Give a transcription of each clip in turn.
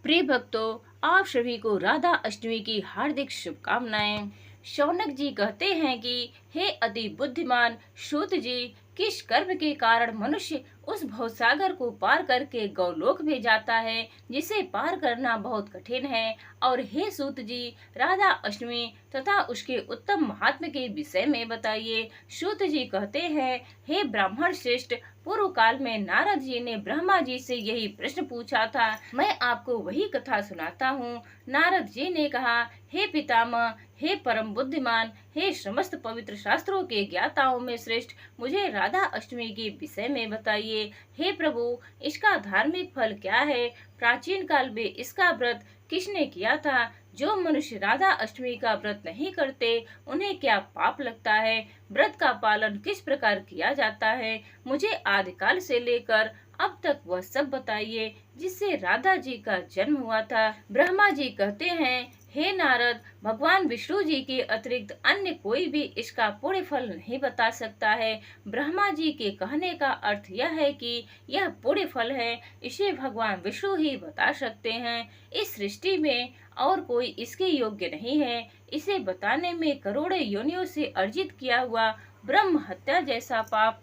प्रिय भक्तों, आप सभी को राधा अष्टमी की हार्दिक शुभकामनाएं। शौनक जी कहते हैं कि हे अति बुद्धिमान सूत जी, किस कर्म के कारण मनुष्य उस भवसागर को पार करके गौलोक में जाता है जिसे पार करना बहुत कठिन है। और हे सूत जी, राधा अष्टमी तथा उसके उत्तम महात्म्य के विषय में बताइए। सूत जी कहते हैं, हे ब्राह्मण श्रेष्ठ, पूर्व काल में नारद जी ने ब्रह्मा जी से यही प्रश्न पूछा था। मैं आपको वही कथा सुनाता हूँ। नारद जी ने कहा, हे पितामह, हे परम बुद्धिमान, हे समस्त पवित्र शास्त्रों के ज्ञाताओं में श्रेष्ठ, मुझे राधा अष्टमी के विषय में बताइए। हे प्रभु, इसका धार्मिक फल क्या है? प्राचीन काल में इसका व्रत किसने किया था? जो मनुष्य राधा अष्टमी का व्रत नहीं करते उन्हें क्या पाप लगता है? व्रत का पालन किस प्रकार किया जाता है? मुझे आदिकाल से लेकर अब तक वह सब बताइए जिससे राधा जी का जन्म हुआ था। ब्रह्मा जी कहते हैं, हे नारद, भगवान विष्णु जी के अतिरिक्त अन्य कोई भी इसका पुण्य फल नहीं बता सकता है। ब्रह्मा जी के कहने का अर्थ यह है कि यह पुण्य फल है, इसे भगवान विष्णु ही बता सकते हैं। इस सृष्टि में और कोई इसके योग्य नहीं है। इसे बताने में करोड़ों योनियों से अर्जित किया हुआ ब्रह्म हत्या जैसा पाप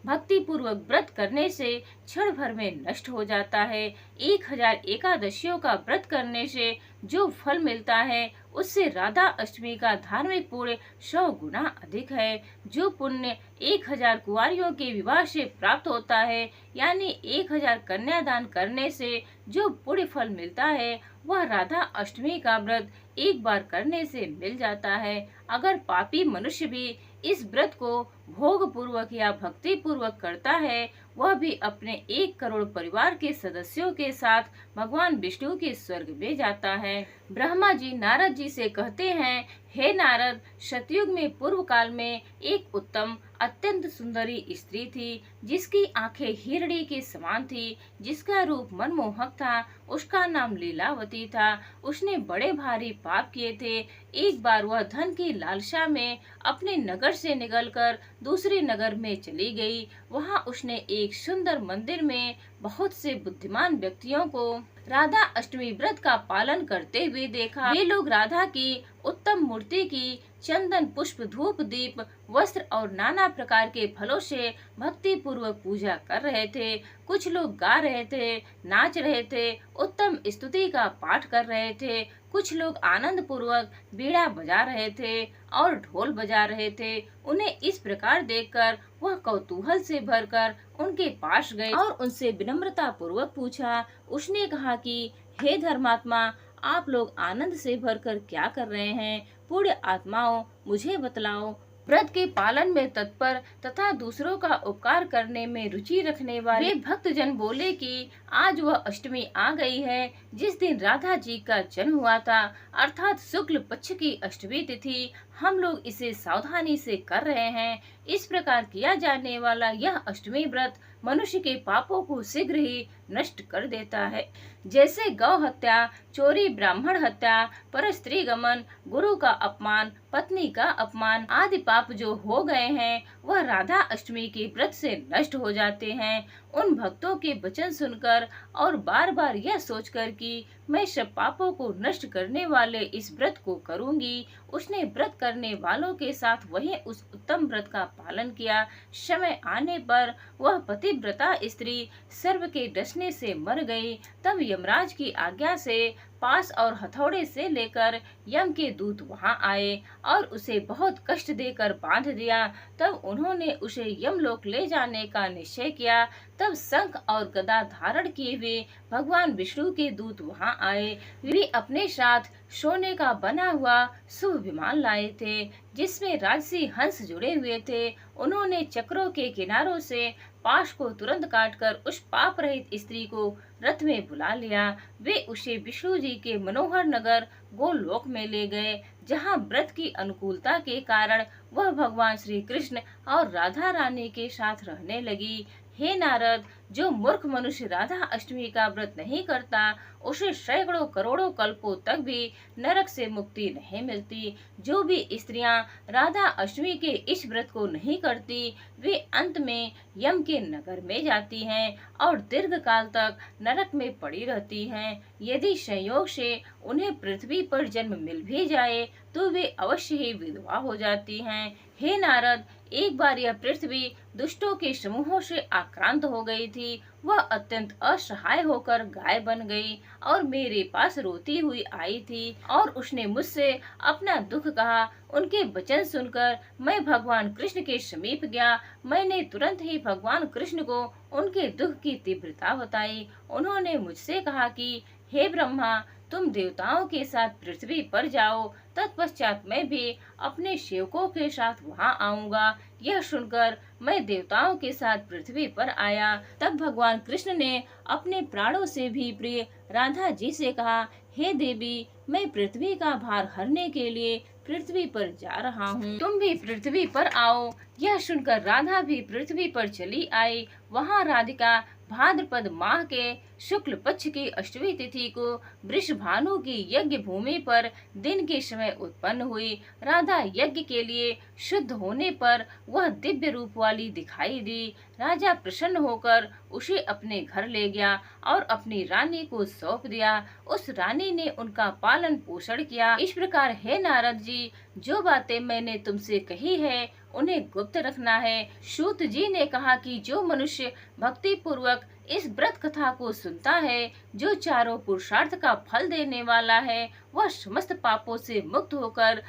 भक्ति पूर्वक व्रत करने से क्षण भर में नष्ट हो जाता है। 1000 एकादशियों का व्रत करने से जो फल मिलता है उससे राधा अष्टमी का धार्मिक पुण्य 100 गुना अधिक है। जो पुण्य 1000 कुंवारियों के विवाह से प्राप्त होता है, यानी 1000 कन्यादान करने से जो पुण्य फल मिलता है, वह राधा अष्टमी का व्रत एक बार करने से मिल जाता है। अगर पापी मनुष्य भी इस व्रत को भोग पूर्वक या भक्ति पूर्वक करता है, वह भी अपने 1 करोड़ परिवार के सदस्यों के साथ भगवान विष्णु के स्वर्ग में जाता है। ब्रह्मा जी नारद जी से कहते हैं, हे नारद, सतयुग में पूर्व काल में एक उत्तम अत्यंत सुंदरी स्त्री थी, जिसकी आंखें हिरणी के समान थी, जिसका रूप मनमोहक था। उसका नाम लीलावती था। उसने बड़े भारी पाप किए थे। एक बार वह धन की लालसा में अपने नगर से निकलकर दूसरे नगर में चली गई। वहां उसने एक सुंदर मंदिर में बहुत से बुद्धिमान व्यक्तियों को राधा अष्टमी व्रत का पालन करते हुए देखा। वे लोग राधा की उत्तम मूर्ति की चंदन, पुष्प, धूप, दीप, वस्त्र और नाना प्रकार के फलों से भक्ति पूर्वक पूजा कर रहे थे। कुछ लोग गा रहे थे, नाच रहे थे, उत्तम स्तुति का पाठ कर रहे थे। कुछ लोग आनंद पूर्वक बीड़ा बजा रहे थे और ढोल बजा रहे थे। उन्हें इस प्रकार देखकर वह कौतूहल से भरकर उनके पास गए और उनसे विनम्रता पूर्वक पूछा। उसने कहा कि हे धर्मात्मा, आप लोग आनंद से भरकर क्या कर रहे हैं? पुण्य आत्माओं, मुझे बतलाओ। व्रत के पालन में तत्पर तथा दूसरों का उपकार करने में रुचि रखने वाले भक्तजन बोले कि आज वह अष्टमी आ गई है, जिस दिन राधा जी का जन्म हुआ था, अर्थात शुक्ल पक्ष की अष्टमी तिथि। हम लोग इसे सावधानी से कर रहे हैं। इस प्रकार किया जाने वाला यह अष्टमी व्रत मनुष्य के पापों को शीघ्र ही नष्ट कर देता है। जैसे गौ हत्या, चोरी, ब्राह्मण हत्या, पर स्त्री गमन, गुरु का अपमान, पत्नी का अपमान आदि पाप जो हो गए हैं, वह राधा अष्टमी के व्रत से नष्ट हो जाते हैं। उन भक्तों के वचन सुनकर और बार बार यह सोचकर कि मैं सब पापों को नष्ट करने वाले इस व्रत को करूंगी, उसने व्रत करने वालों के साथ वही उस उत्तम व्रत का पालन किया। समय आने पर वह पतिव्रता स्त्री सर्व के डसने से मर गई। तब यमराज की आज्ञा से पास और हथौड़े से लेकर यम के दूत वहां आए और उसे बहुत कष्ट देकर बांध दिया। तब उन्होंने उसे यमलोक ले जाने का निश्चय किया। तब शंख और गदा धारण किए हुए भगवान विष्णु के दूत वहां आए। वे अपने साथ सोने का बना हुआ शुभ विमान लाए थे, जिसमें राजसी हंस जुड़े हुए थे। उन्होंने चक्रों के किनारों से पाश को तुरंत काटकर उस पाप रहित स्त्री को रथ में बुला लिया। वे उसे विष्णु जी के मनोहर नगर गोलोक में ले गए, जहाँ व्रत की अनुकूलता के कारण वह भगवान श्री कृष्ण और राधा रानी के साथ रहने लगी। हे नारद, जो मूर्ख मनुष्य राधा अष्टमी का व्रत नहीं करता, उसे सैकड़ों करोड़ों कल्पों तक भी नरक से मुक्ति नहीं मिलती। जो भी स्त्रियां राधा अष्टमी के इस व्रत को नहीं करती, वे अंत में यम के नगर में जाती हैं और दीर्घ काल तक नरक में पड़ी रहती हैं। यदि संयोग से उन्हें पृथ्वी पर जन्म मिल भी जाए, तो वे अवश्य ही विधवा हो जाती हैं। हे नारद, एक बार यह पृथ्वी दुष्टों के समूहों से आक्रांत हो गई थी। वह अत्यंत असहाय होकर गाय बन गई और मेरे पास रोती हुई आई थी और उसने मुझसे अपना दुख कहा। उनके वचन सुनकर मैं भगवान कृष्ण के समीप गया। मैंने तुरंत ही भगवान कृष्ण को उनके दुख की तीव्रता बताई। उन्होंने मुझसे कहा कि हे ब्रह्मा, तुम देवताओं के साथ पृथ्वी पर जाओ, तत्पश्चात मैं भी अपने सेवकों के साथ वहां आऊंगा। यह सुनकर मैं देवताओं के साथ पृथ्वी पर आया। तब भगवान कृष्ण ने अपने प्राणों से भी प्रिय राधा जी से कहा, हे देवी, मैं पृथ्वी का भार हरने के लिए पृथ्वी पर जा रहा हूँ, तुम भी पृथ्वी पर आओ। यह सुनकर राधा भी पृथ्वी पर चली आई। वहाँ राधिका भाद्रपद माह के शुक्ल पक्ष की अष्टमी तिथि को वृषभानु की यज्ञ भूमि पर दिन के समय उत्पन्न हुई। राधा यज्ञ के लिए शुद्ध होने पर वह दिव्य रूप वाली दिखाई दी। राजा प्रसन्न होकर उसे अपने घर ले गया और अपनी रानी को सौंप दिया। उस रानी ने उनका पालन पोषण किया। इस प्रकार हे नारद जी, जो बातें मैंने तुमसे कही है उन्हें गुप्त रखना है। सूत जी ने कहा कि जो मनुष्य भक्ति पूर्वक इस व्रत कथा को सुनता है, जो चारों पुरुषार्थ का फल देने वाला है, वह समस्त पापों से मुक्त होकर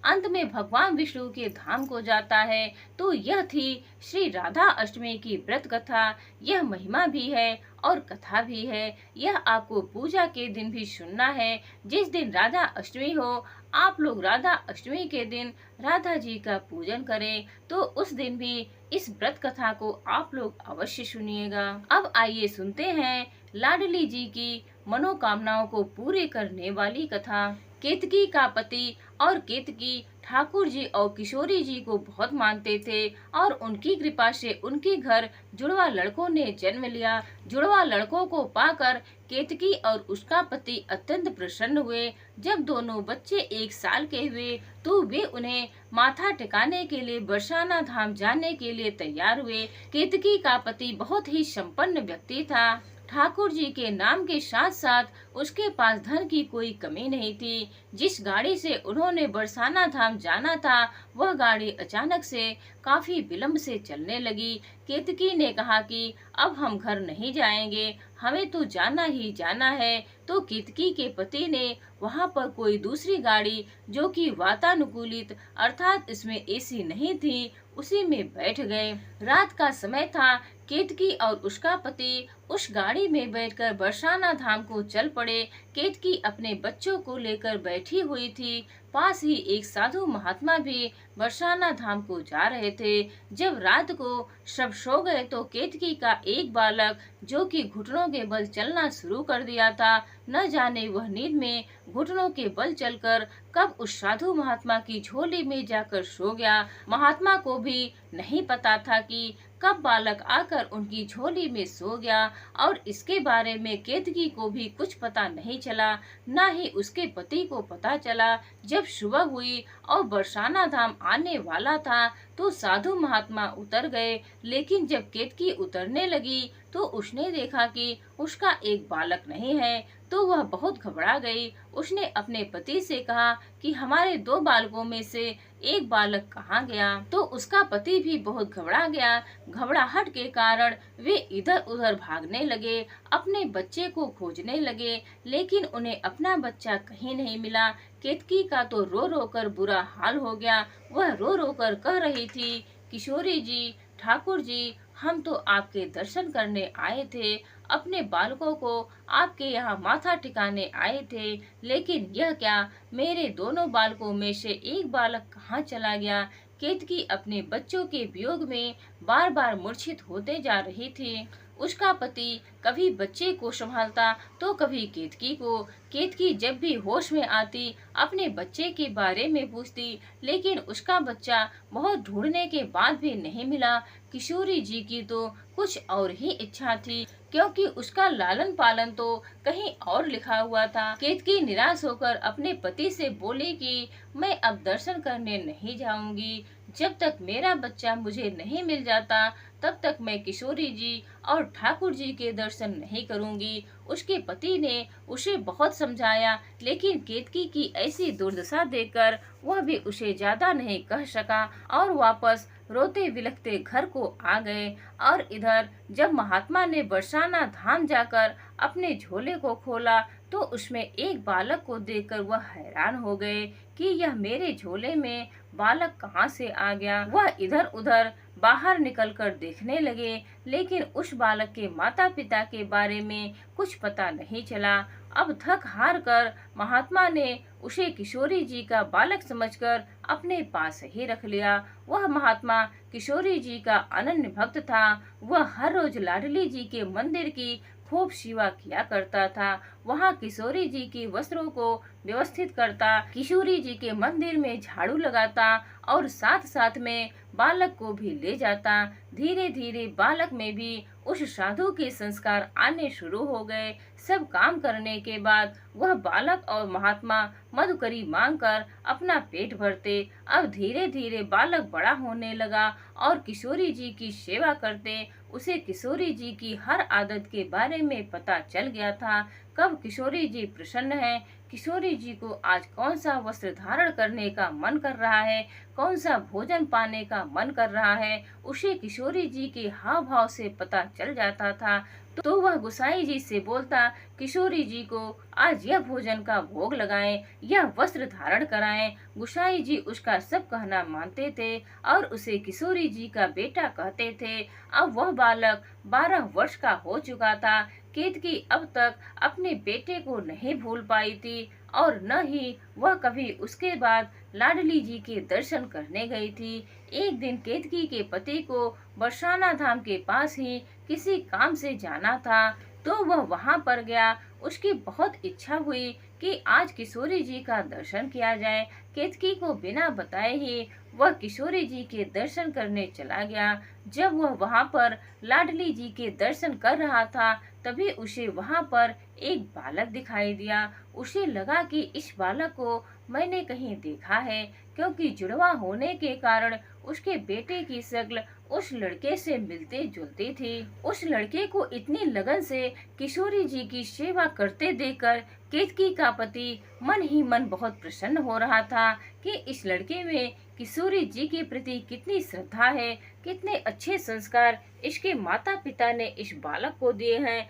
अंत में भगवान विष्णु के धाम को जाता है। तो यह थी श्री राधा अष्टमी की व्रत कथा। यह महिमा भी है और कथा भी है। यह आपको पूजा के दिन भी सुनना है। जिस दिन राधा अष्टमी हो, आप लोग राधा अष्टमी के दिन राधा जी का पूजन करें। तो उस दिन भी इस व्रत कथा को आप लोग अवश्य सुनिएगा। अब आइए सुनते हैं लाडली जी की मनोकामनाओं को पूरी करने वाली कथा। केतकी का पति और केतकी ठाकुर जी और किशोरी जी को बहुत मानते थे और उनकी कृपा से उनके घर जुड़वा लड़कों ने जन्म लिया। जुड़वा लड़कों को पाकर केतकी और उसका पति अत्यंत प्रसन्न हुए। जब दोनों बच्चे 1 साल के हुए तो वे उन्हें माथा टिकाने के लिए बरसाना धाम जाने के लिए तैयार हुए। केतकी का पति बहुत ही संपन्न व्यक्ति था। ठाकुर जी के नाम के साथ साथ उसके पास धन की कोई कमी नहीं थी। जिस गाड़ी से उन्होंने बरसाना धाम जाना था, वह गाड़ी अचानक से काफी विलंब से चलने लगी। केतकी ने कहा कि अब हम घर नहीं जाएंगे, हमें तो जाना ही जाना है। तो केतकी के पति ने वहां पर कोई दूसरी गाड़ी जो कि वातानुकूलित अर्थात इसमें एसी नहीं थी, उसी में बैठ गए। रात का समय था। केतकी और उसका पति उस गाड़ी में बैठकर बरसाना धाम को चल पड़े। केतकी अपने बच्चों को लेकर बैठी हुई थी। पास ही एक साधु महात्मा भी बरसाना धाम को जा रहे थे। जब रात को सब सो गए तो केतकी का एक बालक, जो कि घुटनों के बल चलना शुरू कर दिया था, न जाने वह नींद में घुटनों के बल चलकर कब उस साधु महात्मा की झोली में जाकर सो गया। महात्मा को भी नहीं पता था कि कब बालक आकर उनकी झोली में सो गया और इसके बारे में केतकी को भी कुछ पता नहीं चला, न ही उसके पति को पता चला। जब सुबह हुई और बरसाना धाम आने वाला था तो साधु महात्मा उतर गए, लेकिन जब केतकी उतरने लगी तो उसने देखा कि उसका एक बालक नहीं है, तो वह बहुत घबरा गई। उसने अपने पति से कहा कि हमारे 2 बालकों में से एक बालक कहाँ गया। तो उसका पति भी बहुत घबरा गया। घबराहट के कारण वे इधर उधर भागने लगे, अपने बच्चे को खोजने लगे, लेकिन उन्हें अपना बच्चा कहीं नहीं मिला। केतकी का तो रो रो कर बुरा हाल हो गया। वह रो रो कर कह रही थी, किशोरी जी, ठाकुर जी, हम तो आपके दर्शन करने आए थे, अपने बालकों को आपके यहाँ माथा टिकाने आए थे, लेकिन यह क्या, मेरे दोनों बालकों में से एक बालक कहाँ चला गया। केतकी अपने बच्चों के वियोग में बार बार मूर्छित होते जा रही थी। उसका पति कभी बच्चे को संभालता तो कभी केतकी को। केतकी जब भी होश में आती अपने बच्चे के बारे में पूछती, लेकिन उसका बच्चा बहुत ढूंढने के बाद भी नहीं मिला। किशोरी जी की तो कुछ और ही इच्छा थी, क्योंकि उसका लालन पालन तो कहीं और लिखा हुआ था। केतकी निराश होकर अपने पति से बोली कि मैं अब दर्शन करने नहीं जाऊंगी। जब तक मेरा बच्चा मुझे नहीं मिल जाता, तब तक मैं किशोरी जी और ठाकुर जी के दर्शन नहीं करूंगी। उसके पति ने उसे बहुत समझाया, लेकिन केतकी की ऐसी दुर्दशा देखकर वह भी उसे ज्यादा नहीं कह सका और वापस रोते बिलखते घर को आ गए। और इधर जब महात्मा ने बरसाना धाम जाकर अपने झोले को खोला, तो उसमें एक बालक को देखकर वह हैरान हो गए कि यह मेरे झोले में बालक कहाँ से आ गया। वह इधर उधर बाहर निकलकर देखने लगे, लेकिन उस बालक के माता पिता के बारे में कुछ पता नहीं चला। अब थक हार कर महात्मा ने उसे किशोरी जी का बालक समझकर अपने पास ही रख लिया। वह महात्मा किशोरी जी का अनन्य भक्त था। वह हर रोज लाडली जी के मंदिर की खूब सेवा किया करता था। वहाँ किशोरी जी की वस्त्रों को व्यवस्थित करता, किशोरी जी के मंदिर में झाड़ू लगाता और साथ साथ में बालक को भी ले जाता। धीरे धीरे बालक में भी उस साधु के संस्कार आने शुरू हो गए। सब काम करने के बाद वह बालक और महात्मा मधुकरी मांगकर अपना पेट भरते। अब धीरे धीरे बालक बड़ा होने लगा और किशोरी जी की सेवा करते। उसे किशोरी जी की हर आदत के बारे में पता चल गया था। कब किशोरी जी प्रसन्न है, किशोरी जी को आज कौन सा वस्त्र धारण करने का मन कर रहा है, कौन सा भोजन पाने का मन कर रहा है, उसे किशोरी जी के हाव भाव से पता चल जाता था। तो वह गुसाई जी से बोलता, किशोरी जी को आज यह भोजन का भोग लगाएं, यह वस्त्र धारण कराएं। गुसाई जी उसका सब कहना मानते थे और उसे किशोरी जी का बेटा कहते थे। अब वह बालक 12 वर्ष का हो चुका था। केतकी अब तक अपने बेटे को नहीं भूल पाई थी और न ही वह कभी उसके बाद लाडली जी के दर्शन करने गई थी। एक दिन केतकी के पति को बरसाना धाम के पास ही किसी काम से जाना था, तो वह वहां पर गया। उसकी बहुत इच्छा हुई कि आज किशोरी जी का दर्शन किया जाए। केतकी को बिना बताए ही वह किशोरी जी के दर्शन करने चला गया। जब वह वहां पर लाडली जी के दर्शन कर रहा था, तभी उसे वहां पर एक बालक दिखाई दिया। उसे लगा कि इस बालक को मैंने कहीं देखा है, क्योंकि जुड़वा होने के कारण उसके बेटे की शक्ल उस लड़के से मिलती जुलती थी। उस लड़के को इतनी लगन से किशोरी जी की सेवा करते देखकर केतकी का पति मन ही मन बहुत प्रसन्न हो रहा था कि इस लड़के में किशोरी जी के प्रति कितनी श्रद्धा है, कितने अच्छे संस्कार इसके माता पिता ने इस बालक को दिए हैं।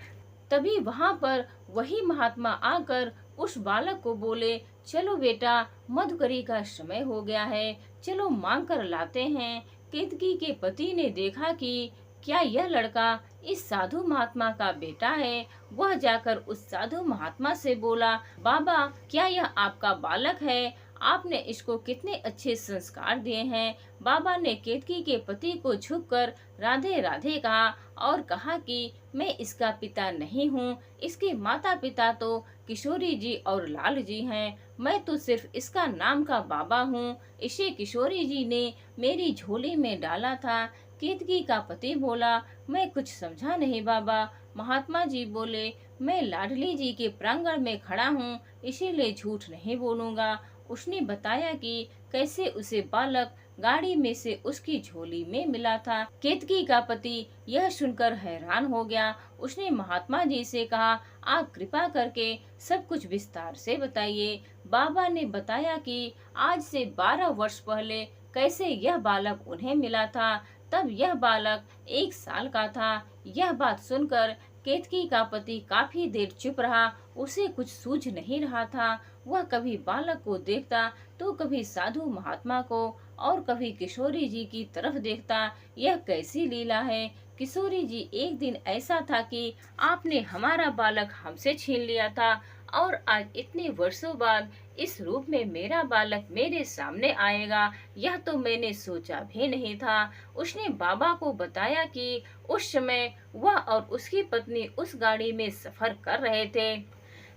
तभी वहां पर वही महात्मा आकर उस बालक को बोले, चलो बेटा, मधुकरी का समय हो गया है, चलो मांग कर लाते हैं। केतकी के पति ने देखा कि क्या यह लड़का इस साधु महात्मा का बेटा है। वह जाकर उस साधु महात्मा से बोला, बाबा, क्या यह आपका बालक है? आपने इसको कितने अच्छे संस्कार दिए हैं। बाबा ने केतकी के पति को झुककर राधे राधे कहा और कहा कि मैं इसका पिता नहीं हूँ, इसके माता पिता तो किशोरी जी और लाल जी हैं। मैं तो सिर्फ इसका नाम का बाबा हूँ। इसे किशोरी जी ने मेरी झोली में डाला था। केतकी का पति बोला, मैं कुछ समझा नहीं बाबा। महात्मा जी बोले, मैं लाडली जी के प्रांगण में खड़ा हूँ, इसीलिए झूठ नहीं बोलूंगा। उसने बताया कि कैसे उसे बालक गाड़ी में से उसकी झोली में मिला था। केतकी का पति यह सुनकर हैरान हो गया। उसने महात्मा जी से कहा, आप कृपा करके सब कुछ विस्तार से बताइए। बाबा ने बताया कि आज से 12 वर्ष पहले कैसे यह बालक उन्हें मिला था। तब यह बालक 1 साल का था। यह बात सुनकर केतकी का पति काफी देर चुप रहा। उसे कुछ सूझ नहीं रहा था। वह कभी बालक को देखता तो कभी साधु महात्मा को और कभी किशोरी जी की तरफ देखता। यह कैसी लीला है। किशोरी जी, एक दिन ऐसा था कि आपने हमारा बालक हमसे छीन लिया था और आज इतने वर्षों बाद इस रूप में मेरा बालक मेरे सामने आएगा, यह तो मैंने सोचा भी नहीं था। उसने बाबा को बताया कि उस समय वह और उसकी पत्नी उस गाड़ी में सफर कर रहे थे।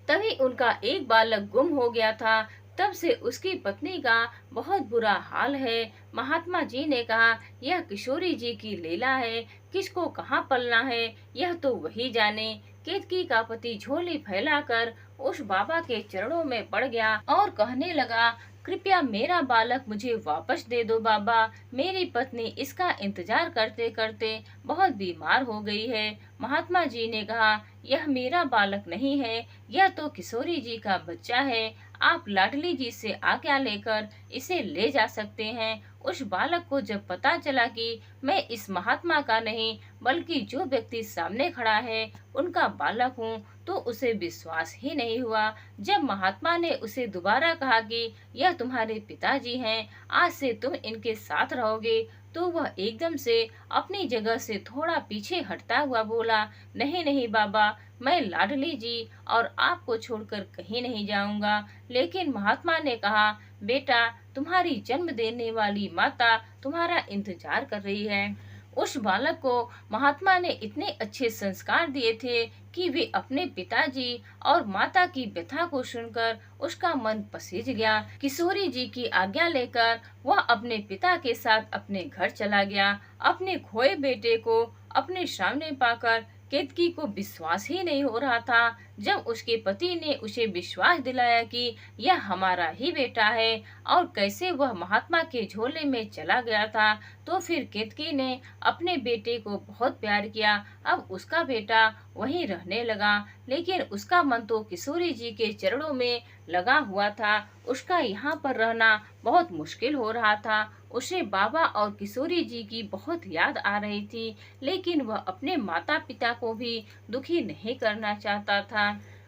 तभी उनका एक बालक गुम हो गया था। तब से उसकी पत्नी का बहुत बुरा हाल है। महात्मा जी ने कहा, यह किशोरी जी की लीला है, किसको कहाँ पलना है यह तो वही जाने। केतकी का पति झोली फैलाकर उस बाबा के चरणों में पड़ गया और कहने लगा, कृपया मेरा बालक मुझे वापस दे दो बाबा। मेरी पत्नी इसका इंतजार करते करते बहुत बीमार हो गई है। महात्मा जी ने कहा, यह मेरा बालक नहीं है, यह तो किशोरी जी का बच्चा है। आप लाडली जी से आज्ञा लेकर इसे ले जा सकते हैं। उस बालक को जब पता चला कि मैं इस महात्मा का नहीं बल्कि जो व्यक्ति सामने खड़ा है उनका बालक हूँ, तो उसे विश्वास ही नहीं हुआ। जब महात्मा ने उसे दोबारा कहा कि यह तुम्हारे पिताजी हैं, आज से तुम इनके साथ रहोगे, तो वह एकदम से अपनी जगह से थोड़ा पीछे हटता हुआ बोला, नहीं नहीं बाबा, मैं लाडली जी और आपको छोड़कर कहीं नहीं जाऊंगा। लेकिन महात्मा ने कहा, बेटा, तुम्हारी जन्म देने वाली माता तुम्हारा इंतजार कर रही है। उस बालक को महात्मा ने इतने अच्छे संस्कार दिए थे कि वे अपने पिताजी और माता की व्यथा को सुनकर उसका मन पसीज गया। किशोरी जी की आज्ञा लेकर वह अपने पिता के साथ अपने घर चला गया। अपने खोए बेटे को अपने सामने पाकर केतकी को विश्वास ही नहीं हो रहा था। जब उसके पति ने उसे विश्वास दिलाया कि यह हमारा ही बेटा है और कैसे वह महात्मा के झोले में चला गया था, तो फिर केतकी ने अपने बेटे को बहुत प्यार किया। अब उसका बेटा वहीं रहने लगा, लेकिन उसका मन तो किशोरी जी के चरणों में लगा हुआ था। उसका यहाँ पर रहना बहुत मुश्किल हो रहा था। उसे बाबा और किशोरी जी की बहुत याद आ रही थी, लेकिन वह अपने माता पिता को भी दुखी नहीं करना चाहता था।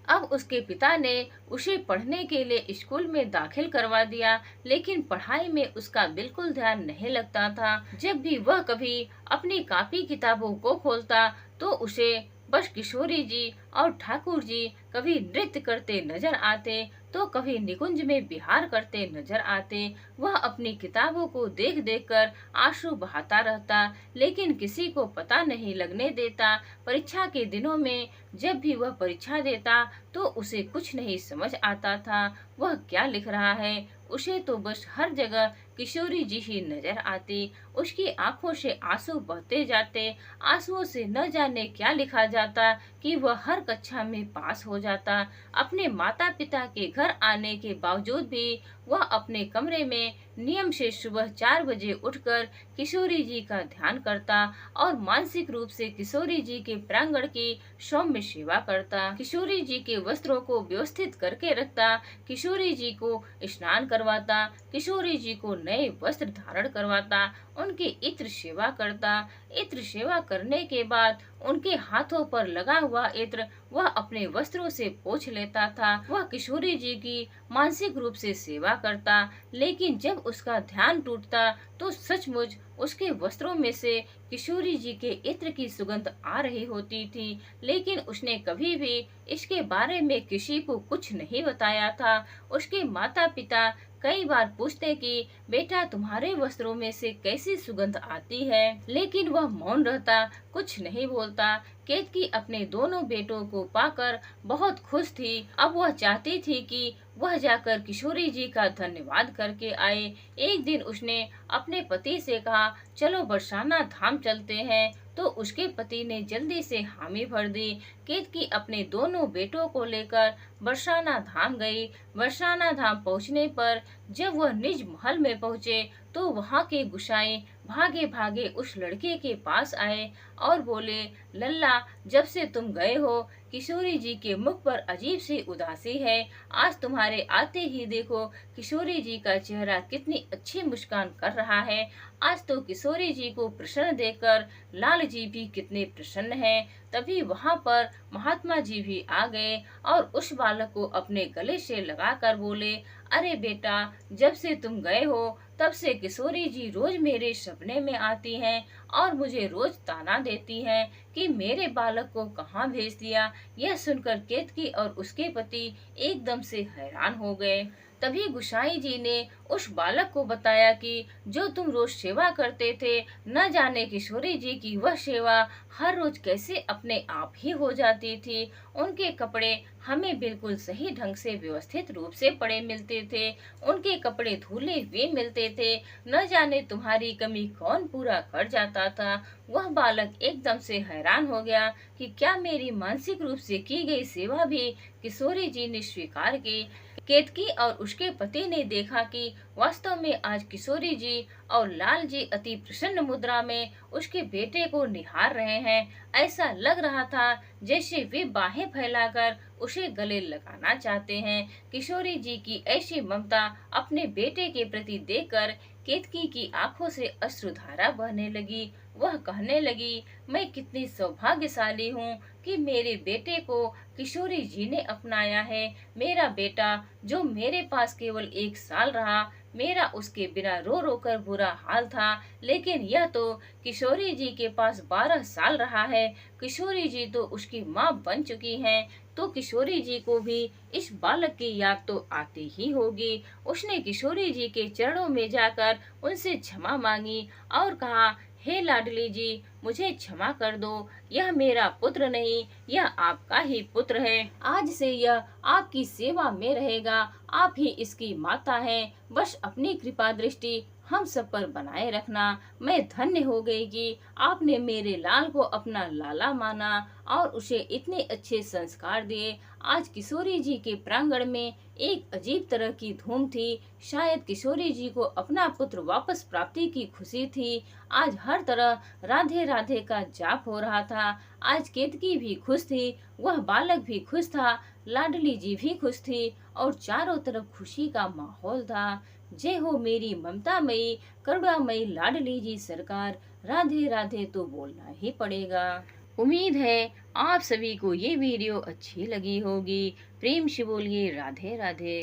अब उसके पिता ने उसे पढ़ने के लिए स्कूल में दाखिल करवा दिया, लेकिन पढ़ाई में उसका बिल्कुल ध्यान नहीं लगता था। जब भी वह कभी अपनी कॉपी किताबों को खोलता तो उसे बस किशोरी जी और ठाकुर जी कभी नृत्य करते नजर आते तो कभी निकुंज में विहार करते नजर आते। वह अपनी किताबों को देख देख कर आंसू बहाता रहता, लेकिन किसी को पता नहीं लगने देता। परीक्षा के दिनों में जब भी वह परीक्षा देता तो उसे कुछ नहीं समझ आता था वह क्या लिख रहा है। उसे तो बस हर जगह किशोरी जी ही नजर आती। उसकी आंखों से आंसू बहते जाते, आंसुओं से न जाने क्या लिखा जाता कि वह हर कक्षा में पास हो जाता। अपने माता पिता के घर आने के बावजूद भी वह अपने कमरे में नियम से सुबह 4 बजे उठकर किशोरी जी का ध्यान करता और मानसिक रूप से किशोरी जी के प्रांगण की सौम्य सेवा करता। किशोरी जी के वस्त्रों को व्यवस्थित करके रखता, किशोरी जी को स्नान करवाता, किशोरी जी को नए वस्त्र धारण करवाता, उनकी इत्र सेवा करता। इत्र सेवा करने के बाद उनके हाथों पर लगा हुआ इत्र वह अपने वस्त्रों से पोंछ लेता था। वह किशोरी जी की मानसिक रूप से सेवा करता, लेकिन जब उसका ध्यान टूटता तो सचमुच उसके वस्त्रों में से किशोरी जी के इत्र की सुगंध आ रही होती थी, लेकिन उसने कभी भी इसके बारे में किसी को कुछ नहीं बताया था। उसके माता पिता कई बार पूछते कि बेटा, तुम्हारे वस्त्रों में से कैसी सुगंध आती है, लेकिन वह मौन रहता, कुछ नहीं बोलता। केतकी अपने दोनों बेटों को पाकर बहुत खुश थी। अब वह चाहती थी कि वह जाकर किशोरी जी का धन्यवाद करके आए। एक दिन उसने अपने पति से कहा, चलो बरसाना धाम चलते हैं, तो उसके पति ने जल्दी से हामी भर दी। केतकी अपने दोनों बेटों को लेकर बरसाना धाम गई। बरसाना धाम पहुंचने पर जब वह निज महल में पहुंचे तो वहां के गुसाई भागे भागे उस लड़के के पास आए और बोले, लल्ला, जब से तुम गए हो किशोरी जी के मुख पर अजीब सी उदासी है। आज तुम्हारे आते ही देखो किशोरी जी का चेहरा कितनी अच्छी मुस्कान कर रहा है। आज तो किशोरी जी को प्रसन्न देखकर लाल जी भी कितने प्रसन्न हैं। तभी वहां पर महात्मा जी भी आ गए और उस बालक को अपने गले से लगाकर बोले, अरे बेटा, जब से तुम गए हो तब से किशोरी जी रोज मेरे सपने में आती हैं और मुझे रोज ताना देती हैं कि मेरे बालक को कहाँ भेज दिया। यह सुनकर केतकी और उसके पति एकदम से हैरान हो गए। तभी गुसाई जी ने उस बालक को बताया कि जो तुम रोज सेवा करते थे, न जाने किशोरी जी की वह सेवा हर रोज कैसे अपने आप ही हो जाती थी। उनके कपड़े हमें बिल्कुल सही ढंग से व्यवस्थित रूप से पड़े मिलते थे, उनके कपड़े धुले हुए मिलते थे। न जाने तुम्हारी कमी कौन पूरा कर जाता था। वह बालक एकदम से हैरान हो गया कि क्या मेरी मानसिक रूप से की गई सेवा भी किशोरी जी ने स्वीकार की। केतकी और उसके पति ने देखा कि वास्तव में आज किशोरी जी और लाल जी अति प्रसन्न मुद्रा में उसके बेटे को निहार रहे हैं। ऐसा लग रहा था जैसे वे बाहें फैलाकर उसे गले लगाना चाहते हैं। किशोरी जी की ऐसी ममता अपने बेटे के प्रति देखकर केतकी की आंखों से अश्रुधारा बहने लगी। वह कहने लगी, मैं कितनी सौभाग्यशाली हूँ कि मेरे बेटे को किशोरी जी ने अपनाया है। मेरा बेटा जो मेरे पास केवल 1 साल रहा, मेरा उसके बिना रो रो कर बुरा हाल था, लेकिन यह तो किशोरी जी के पास 12 साल रहा है। किशोरी जी तो उसकी माँ बन चुकी हैं, तो किशोरी जी को भी इस बालक की याद तो आती ही होगी। उसने किशोरी जी के चरणों में जाकर उनसे क्षमा मांगी और कहा, हे लाडली जी, मुझे क्षमा कर दो। यह मेरा पुत्र नहीं, यह आपका ही पुत्र है। आज से यह आपकी सेवा में रहेगा। आप ही इसकी माता हैं। बस अपनी कृपा दृष्टि हम सब पर बनाए रखना। मैं धन्य हो गई कि आपने मेरे लाल को अपना लाला माना और उसे इतने अच्छे संस्कार दिए। आज किशोरी जी के प्रांगण में एक अजीब तरह की धूम थी। शायद किशोरी जी को अपना पुत्र वापस प्राप्ति की खुशी थी। आज हर तरह राधे राधे का जाप हो रहा था। आज केतकी भी खुश थी, वह बालक भी खुश था, लाडली जी भी खुश थी और चारों तरफ खुशी का माहौल था। जय हो मेरी ममतामयी करुणामयी लाडली जी सरकार। राधे राधे तो बोलना ही पड़ेगा। उम्मीद है आप सभी को ये वीडियो अच्छी लगी होगी। प्रेम से बोलिए राधे राधे।